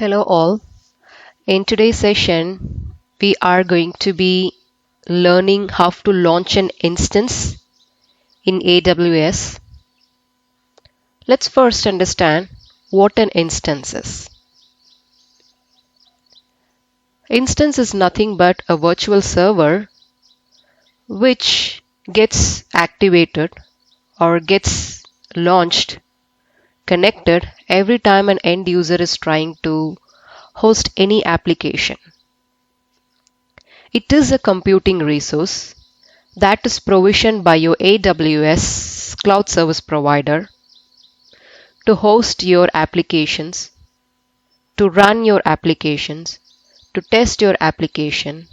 Hello all. In today's session, we are going to be learning how to launch an instance in AWS. Let's first understand what an instance is. Instance is nothing but a virtual server which gets activated or gets launched, connected every time an end user is trying to host any application. It is a computing resource that is provisioned by your AWS cloud service provider to host your applications, to run your applications, to test your application.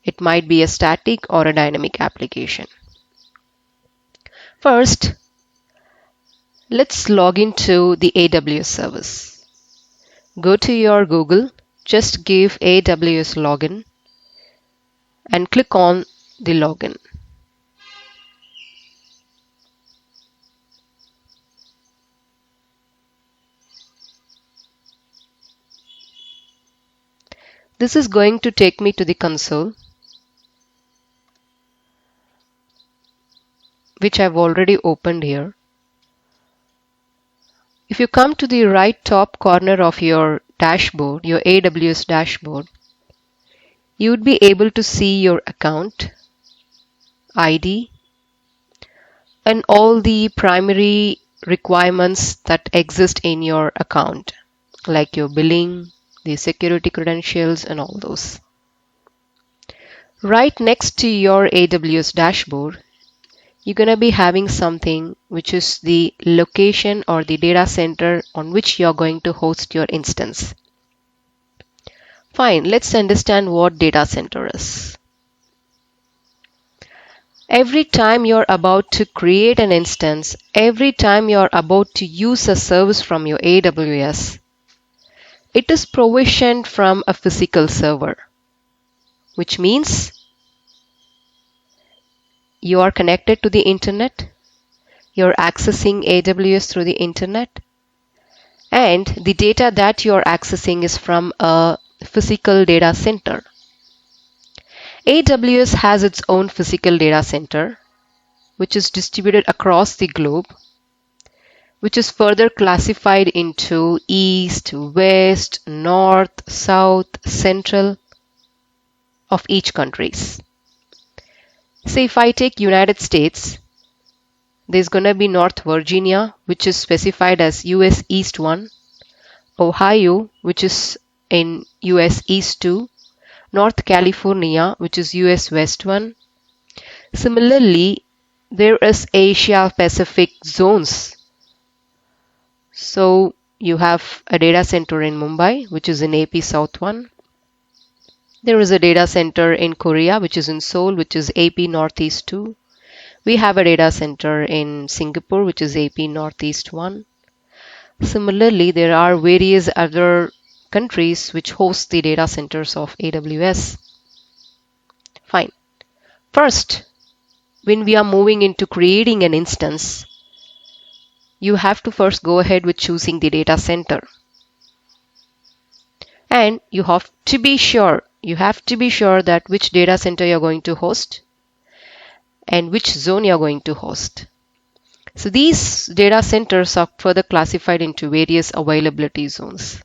It might be a static or a dynamic application. First, let's log into the AWS service. Go to your Google, just give AWS login and click on the login. This is going to take me to the console, which I've already opened here. If you come to the right top corner of your dashboard, your AWS dashboard, you would be able to see your account, ID, and all the primary requirements that exist in your account, like your billing, the security credentials, and all those. Right next to your AWS dashboard, you're going to be having something which is the location or the data center on which you're going to host your instance. Fine, let's understand what data center is. Every time you're about to create an instance, every time you're about to use a service from your AWS, it is provisioned from a physical server, which means you are connected to the internet, you're accessing AWS through the internet, and the data that you're accessing is from a physical data center. AWS has its own physical data center, which is distributed across the globe, which is further classified into east, west, north, south, central of each countries. Say if I take United States, there's going to be North Virginia, which is specified as US East 1, Ohio, which is in US East 2, North California, which is US West 1. Similarly, there is Asia Pacific zones. So you have a data center in Mumbai, which is in AP South 1. There is a data center in Korea, which is in Seoul, which is AP Northeast 2. We have a data center in Singapore, which is AP Northeast 1. Similarly, there are various other countries which host the data centers of AWS. Fine. First, when we are moving into creating an instance, you have to first go ahead with choosing the data center. And you have to be sure that which data center you're going to host and which zone you're going to host. So these data centers are further classified into various availability zones.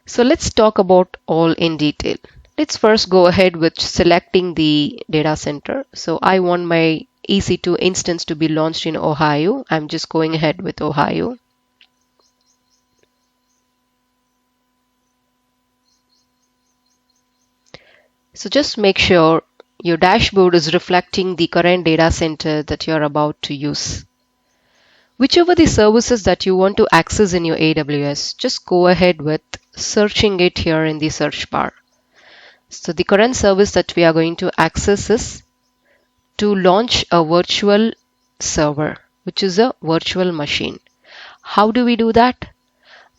So let's talk about all in detail. Let's first go ahead with selecting the data center. So I want my EC2 instance to be launched in Ohio. I'm just going ahead with Ohio. So just make sure your dashboard is reflecting the current data center that you're about to use. Whichever the services that you want to access in your AWS, just go ahead with searching it here in the search bar. So the current service that we are going to access is to launch a virtual server, which is a virtual machine. How do we do that?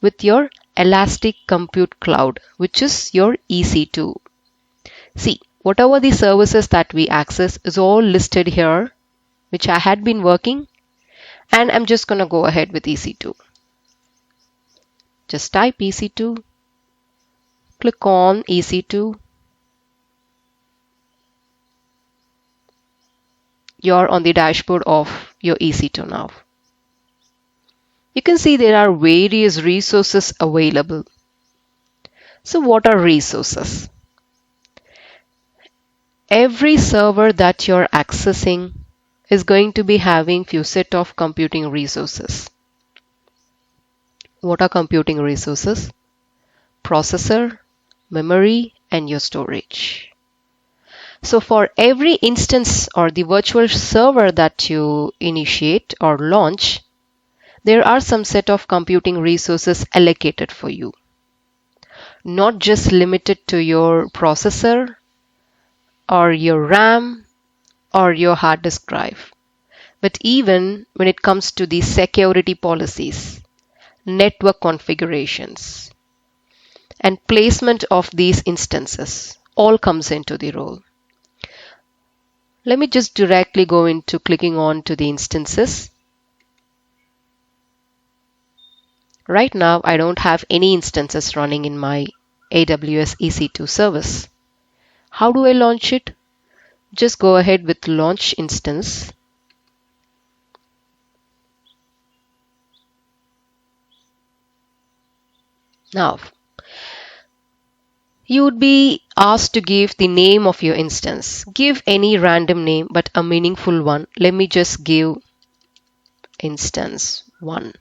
With your Elastic Compute Cloud, which is your EC2. See, whatever the services that we access is all listed here, which I had been working, and I'm just going to go ahead with EC2. Just type EC2, click on EC2. You're on the dashboard of your EC2 now. You can see there are various resources available. So what are resources? Every server that you're accessing is going to be having few set of computing resources. What are computing resources? Processor, memory, and your storage. So for every instance or the virtual server that you initiate or launch, there are some set of computing resources allocated for you. Not just limited to your processor or your RAM or your hard disk drive, but even when it comes to the security policies, network configurations, and placement of these instances all comes into the role. Let me just directly go into clicking on to the instances. Right now, I don't have any instances running in my AWS EC2 service. How do I launch it? Just go ahead with launch instance. Now, you would be asked to give the name of your instance. Give any random name, but a meaningful one. Let me just give instance 1.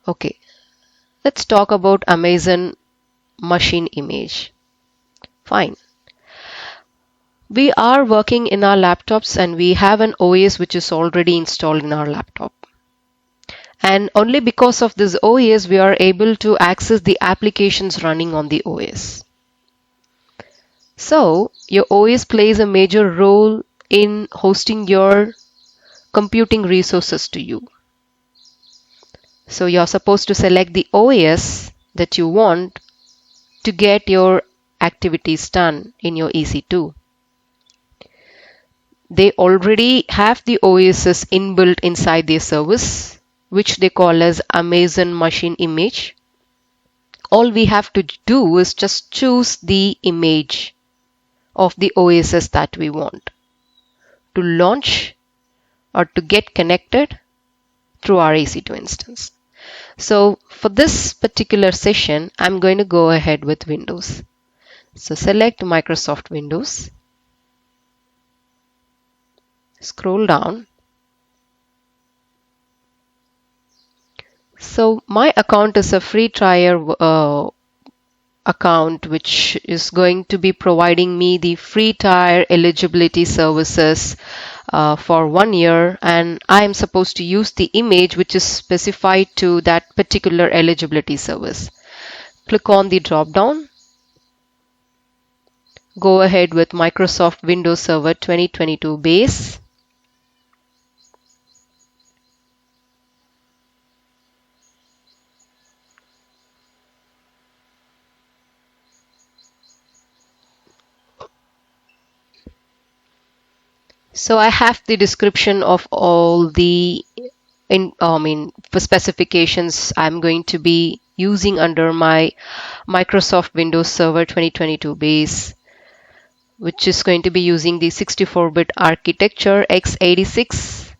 Okay, let's talk about Amazon machine image. Fine. We are working in our laptops and we have an OS which is already installed in our laptop. And only because of this OS we are able to access the applications running on the OS. So your OS plays a major role in hosting your computing resources to you. So you're supposed to select the OS that you want to get your activities done in your EC2. They already have the OSs inbuilt inside their service, which they call as Amazon machine image. All we have to do is just choose the image of the OSs that we want to launch or to get connected through our EC2 instance. So for this particular session, I'm going to go ahead with Windows. So select Microsoft Windows. Scroll down. So my account is a free trial account which is going to be providing me the free tier eligibility services for 1 year, and I am supposed to use the image which is specified to that particular eligibility service. Click on the drop down. Go ahead with Microsoft Windows Server 2022 base. So I have the description of all the specifications I'm going to be using under my Microsoft Windows Server 2022 base, which is going to be using the 64-bit architecture x86,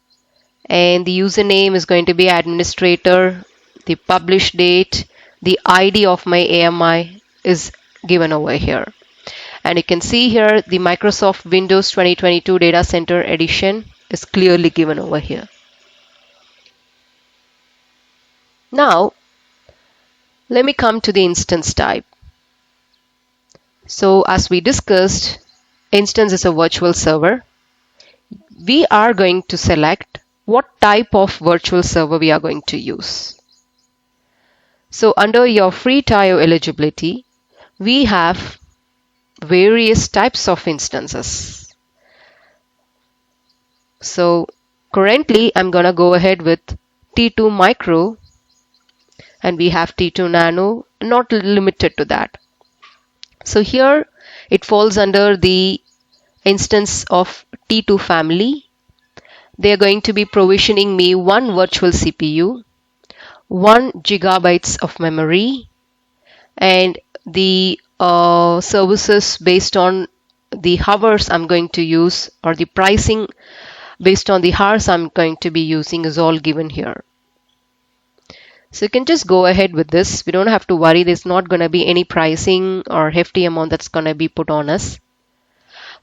and the username is going to be administrator. The publish date, the ID of my AMI is given over here. And you can see here the Microsoft Windows 2022 Data Center Edition is clearly given over here. Now, let me come to the instance type. So as we discussed, instance is a virtual server. We are going to select what type of virtual server we are going to use. So under your free tier eligibility, we have various types of instances. So currently I'm gonna go ahead with T2 Micro, and we have T2 Nano, not limited to that. So here it falls under the instance of T2 family. They are going to be provisioning me one virtual CPU 1 gigabytes of memory, and the services based on the hours I'm going to use, or the pricing based on the hours I'm going to be using, is all given here. So you can just go ahead with this. We don't have to worry. There's not going to be any pricing or hefty amount that's going to be put on us.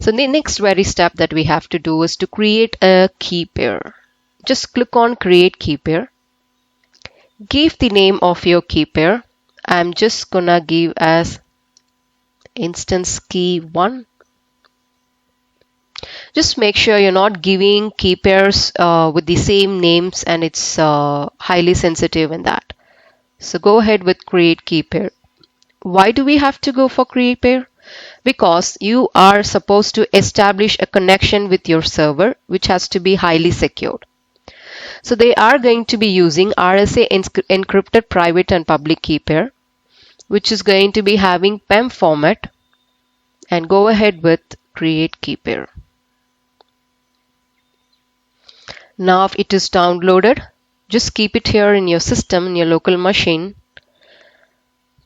So the next very step that we have to do is to create a key pair. Just click on create key pair. Give the name of your key pair. I'm just gonna give as instance key 1. Just make sure you're not giving key pairs with the same names, and it's highly sensitive in that. So go ahead with create key pair. Why do we have to go for create pair? Because you are supposed to establish a connection with your server, which has to be highly secured. So they are going to be using RSA encrypted private and public key pair, which is going to be having PEM format, and go ahead with create key pair. Now if it is downloaded, just keep it here in your system, in your local machine.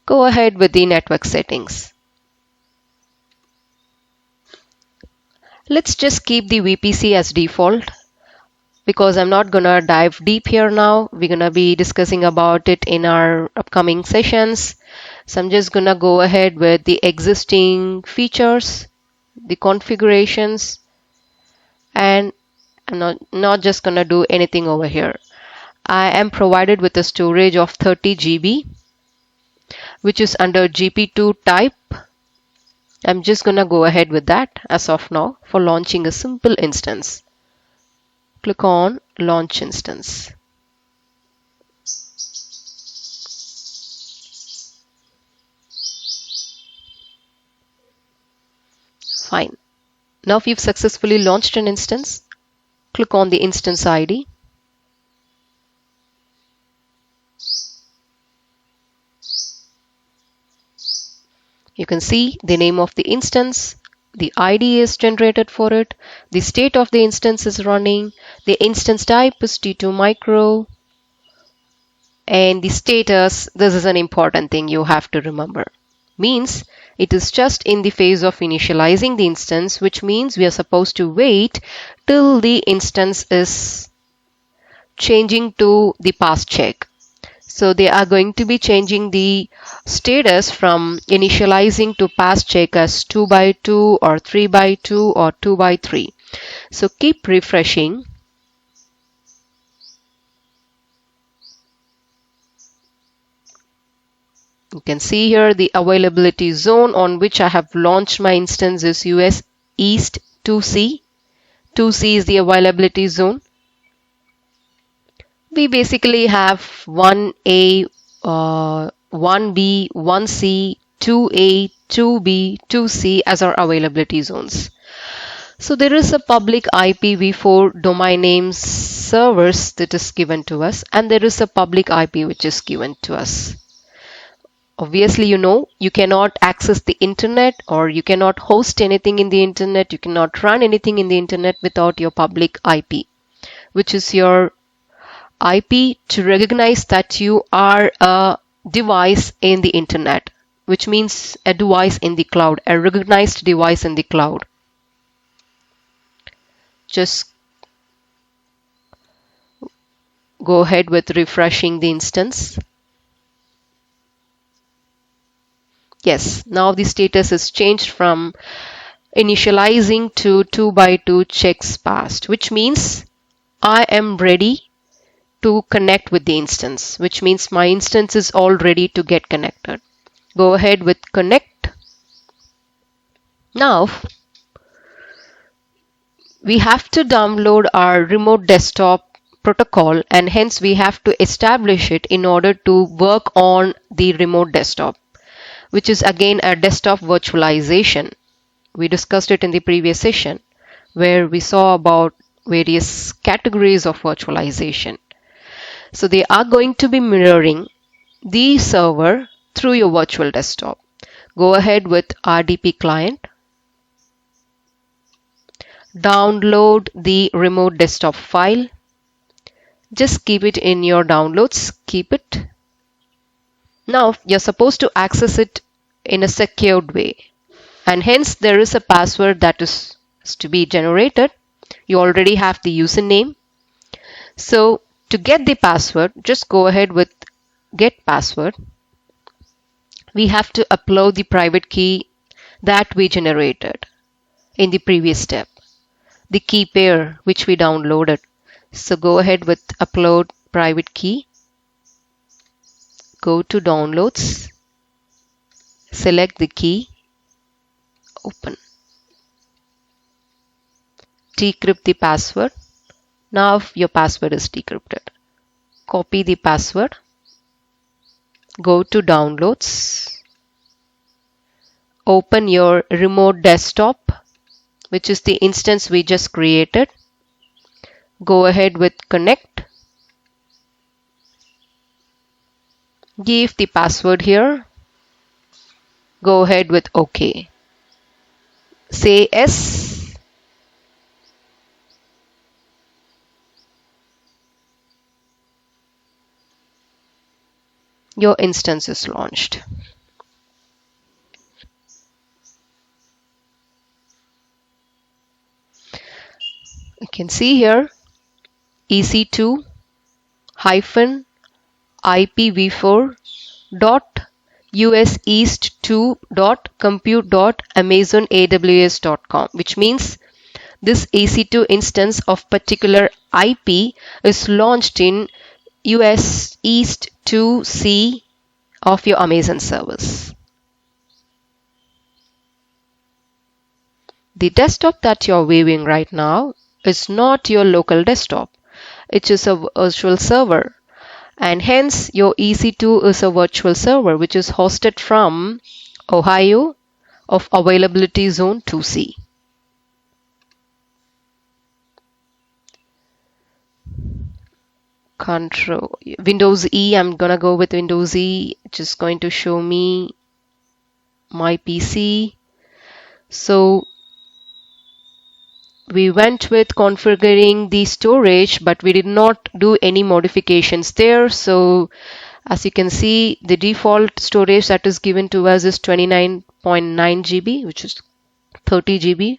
Go ahead with the network settings. Let's just keep the VPC as default, because I'm not gonna dive deep here now. We're gonna be discussing about it in our upcoming sessions. So I'm just gonna go ahead with the existing features, the configurations, and I'm not just gonna do anything over here. I am provided with a storage of 30 GB, which is under GP2 type. I'm just gonna go ahead with that as of now for launching a simple instance. Click on launch instance. Fine. Now if you've successfully launched an instance, click on the instance ID. You can see the name of the instance, the ID is generated for it, the state of the instance is running, the instance type is T2 micro, and the status, this is an important thing you have to remember. Means it is just in the phase of initializing the instance, which means we are supposed to wait till the instance is changing to the pass check. So they are going to be changing the status from initializing to pass check as 2x2 or 3x2 or 2x3. So keep refreshing. You can see here the availability zone on which I have launched my instance is US East 2C. 2C is the availability zone. We basically have 1A, 1B, 1C, 2A, 2B, 2C as our availability zones. So there is a public IPv4 domain names servers that is given to us, and there is a public IP which is given to us. Obviously, you know, you cannot access the internet, or you cannot host anything in the internet, you cannot run anything in the internet without your public IP, which is your IP to recognize that you are a device in the internet, which means a device in the cloud, a recognized device in the cloud. Just go ahead with refreshing the instance. Yes, now the status is changed from initializing to 2x2 checks passed, which means I am ready to connect with the instance, which means my instance is all ready to get connected. Go ahead with connect. Now we have to download our remote desktop protocol, and hence we have to establish it in order to work on the remote desktop, which is again a desktop virtualization. We discussed it in the previous session where we saw about various categories of virtualization. So they are going to be mirroring the server through your virtual desktop. Go ahead with RDP client. Download the remote desktop file. Just keep it in your downloads. Keep it. Now you're supposed to access it in a secured way, and hence there is a password that is to be generated. You already have the username. So to get the password, just go ahead with get password. We have to upload the private key that we generated in the previous step, the key pair which we downloaded. So go ahead with upload private key. Go to downloads, select the key, open. Decrypt the password. Now your password is decrypted. Copy the password. Go to downloads. Open your remote desktop, which is the instance we just created. Go ahead with connect. Give the password here. Go ahead with OK. Say yes. Your instance is launched. You can see here EC2 hyphen IPv4 dot US East 2 dot compute dot Amazon AWS.com, which means this EC2 instance of particular IP is launched in US East 2C of your Amazon service. The desktop that you're viewing right now is not your local desktop. It is a virtual server, and hence your EC2 is a virtual server which is hosted from Ohio of availability zone 2C. Control Windows E. I'm gonna go with Windows E, which is going to show me my PC. So we went with configuring the storage, but we did not do any modifications there. So as you can see, the default storage that is given to us is 29.9 GB, which is 30 GB.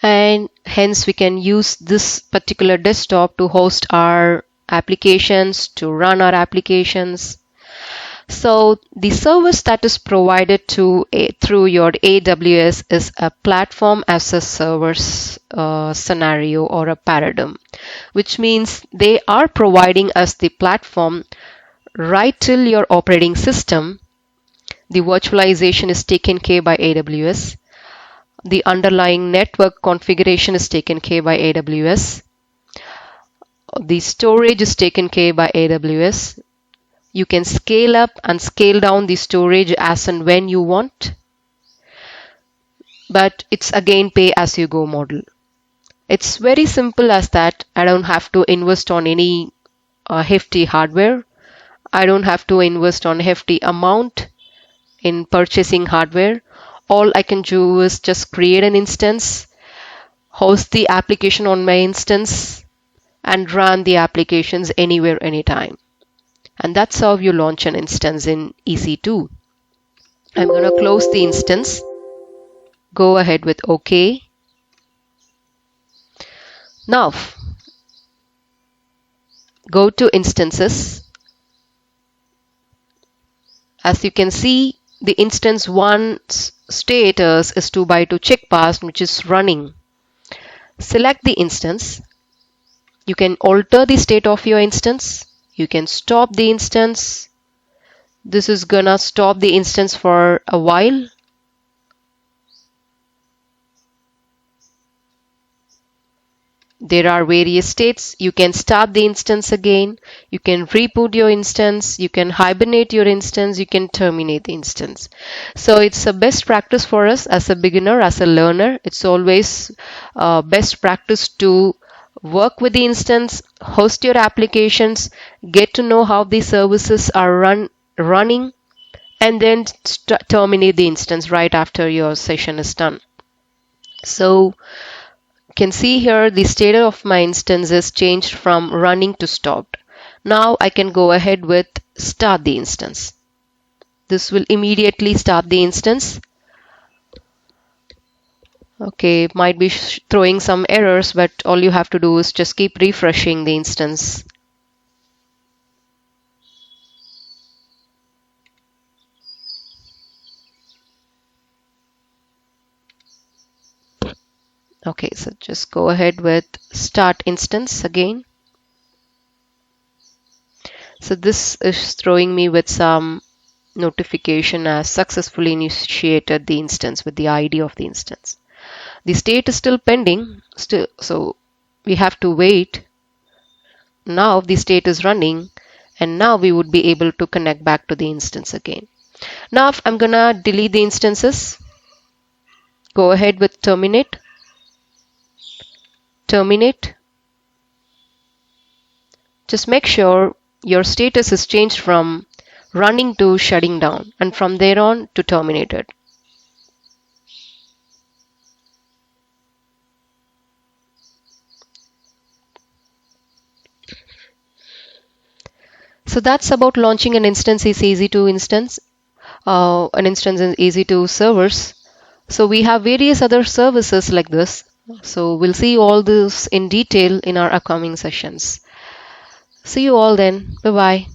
And hence we can use this particular desktop to host our applications, to run our applications. So the service that is provided through your AWS is a platform as a service scenario or a paradigm, which means they are providing us the platform right till your operating system. The virtualization is taken care by AWS. The underlying network configuration is taken care by AWS. The storage is taken care by AWS. You can scale up and scale down the storage as and when you want, but it's again pay as you go model. It's very simple as that. I don't have to invest on any hefty hardware. I don't have to invest on hefty amount in purchasing hardware. All I can do is just create an instance, host the application on my instance, and run the applications anywhere, anytime. And that's how you launch an instance in EC2. I'm going to close the instance. Go ahead with OK. Now, go to instances. As you can see, the instance 1's status is 2x2 checkpass, which is running. Select the instance. You can alter the state of your instance. You can stop the instance. This is gonna stop the instance for a while. There are various states. You can start the instance again. You can reboot your instance. You can hibernate your instance. You can terminate the instance. So it's a best practice for us as a beginner, as a learner. It's always best practice to work with the instance, host your applications, get to know how the services are running, and then terminate the instance right after your session is done. So can see here the state of my instance is changed from running to stopped. Now I can go ahead with start the instance. This will immediately start the instance. Okay, might be throwing some errors, but all you have to do is just keep refreshing the instance. Okay, so just go ahead with start instance again. So this is throwing me with some notification as successfully initiated the instance with the ID of the instance. The state is still pending, so we have to wait. Now the state is running, and now we would be able to connect back to the instance again. Now if I'm gonna delete the instances, go ahead with terminate. Just make sure your status is changed from running to shutting down, and from there on to terminated. So that's about launching an instance is EC2 instance, an instance in EC2 servers. So we have various other services like this. So we'll see all this in detail in our upcoming sessions. See you all then. Bye bye.